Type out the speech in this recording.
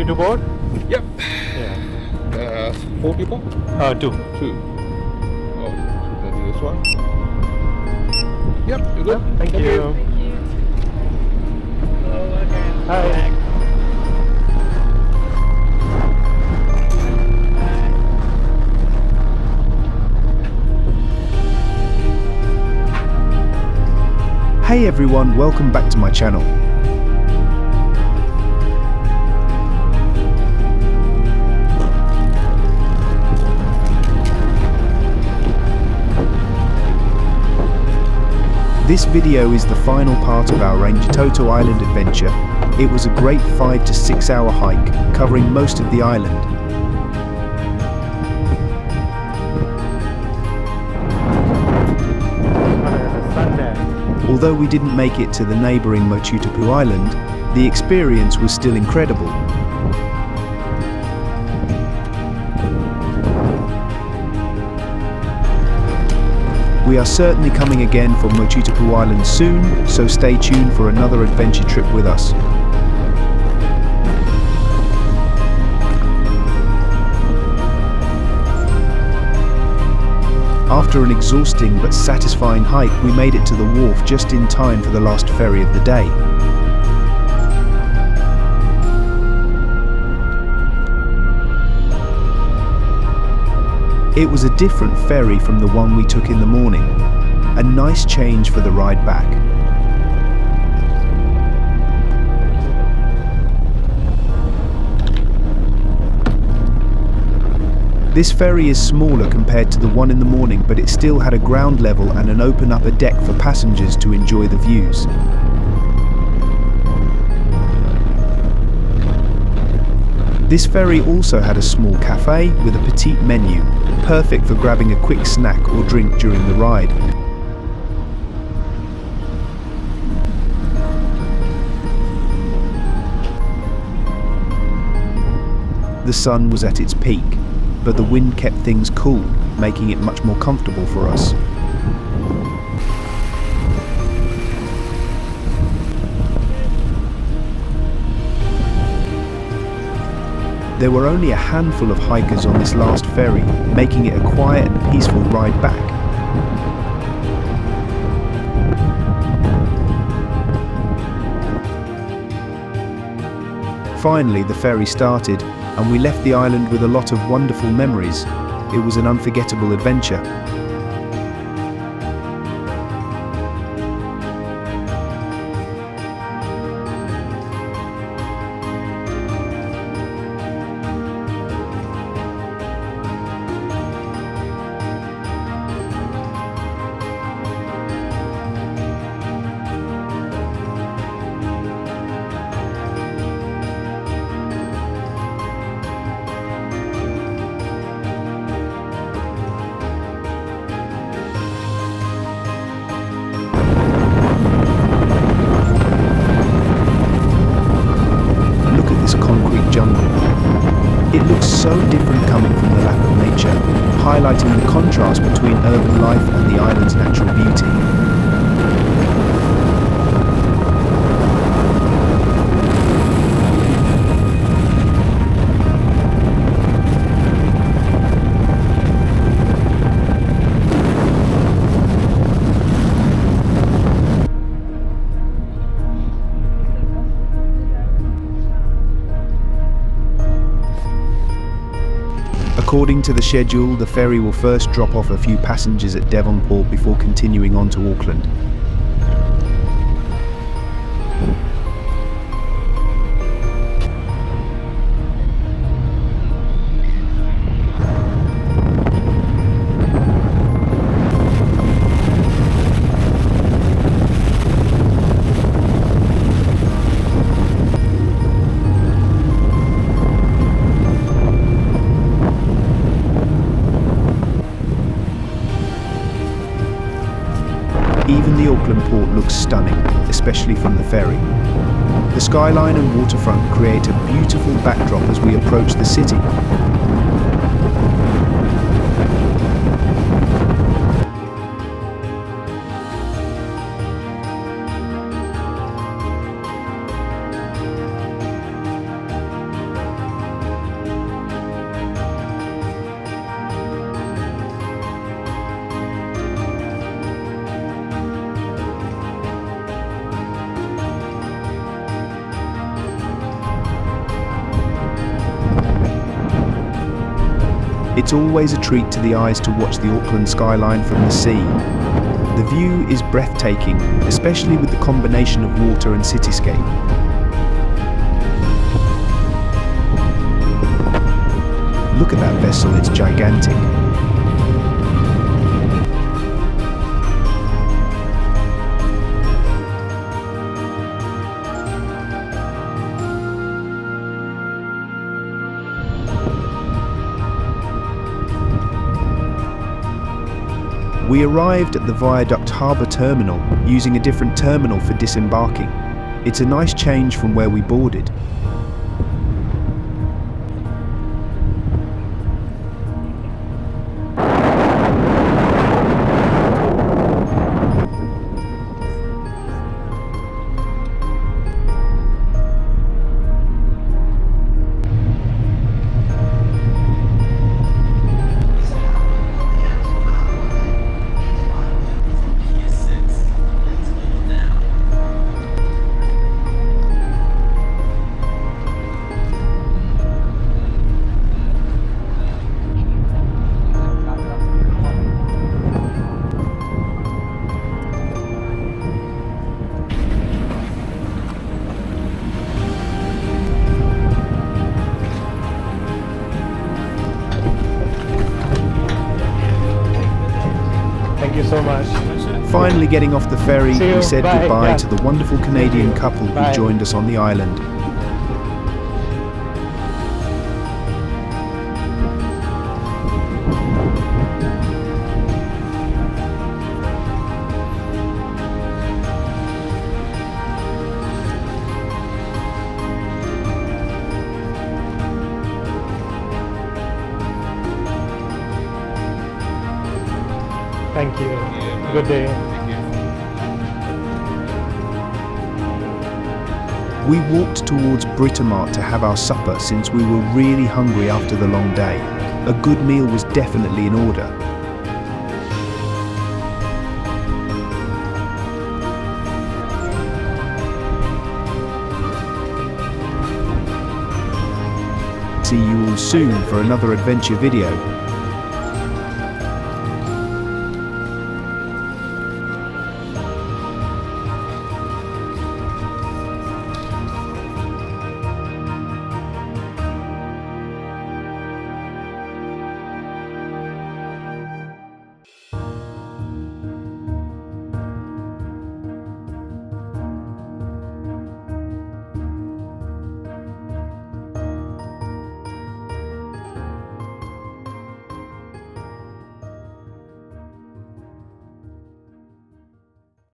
You to board? Yep. Yeah. 4 people? Two. 2. Oh, should I do this one? Yep, you're good. Thank you. Thank you. Hello again. Hi. Hey everyone, welcome back to my channel. This video is the final part of our Rangitoto Island adventure. It was a great 5 to 6 hour hike, covering most of the island. Although we didn't make it to the neighbouring Maqsud Island, the experience was still incredible. We are certainly coming again for Maqsud Island soon, so stay tuned for another adventure trip with us. After an exhausting but satisfying hike, we made it to the wharf just in time for the last ferry of the day. It was a different ferry from the one we took in the morning. A nice change for the ride back. This ferry is smaller compared to the one in the morning, but it still had a ground level and an open upper deck for passengers to enjoy the views. This ferry also had a small cafe with a petite menu, perfect for grabbing a quick snack or drink during the ride. The sun was at its peak, but the wind kept things cool, making it much more comfortable for us. There were only a handful of hikers on this last ferry, making it a quiet and peaceful ride back. Finally, the ferry started, and we left the island with a lot of wonderful memories. It was an unforgettable adventure. Jungle. It looks so different coming from the lap of nature, highlighting the contrast between urban life and the island's natural beauty. According to the schedule, the ferry will first drop off a few passengers at Devonport before continuing on to Auckland. Even the Auckland port looks stunning, especially from the ferry. The skyline and waterfront create a beautiful backdrop as we approach the city. It's always a treat to the eyes to watch the Auckland skyline from the sea. The view is breathtaking, especially with the combination of water and cityscape. Look at that vessel, it's gigantic. We arrived at the Viaduct Harbour Terminal using a different terminal for disembarking. It's a nice change from where we boarded. Thank you so much. Finally getting off the ferry, See you. we said Bye. goodbye Yeah. to the wonderful Canadian couple who Bye. joined us on the island. Thank you. Good day. We walked towards Britomart to have our supper since we were really hungry after the long day. A good meal was definitely in order. See you all soon for another adventure video.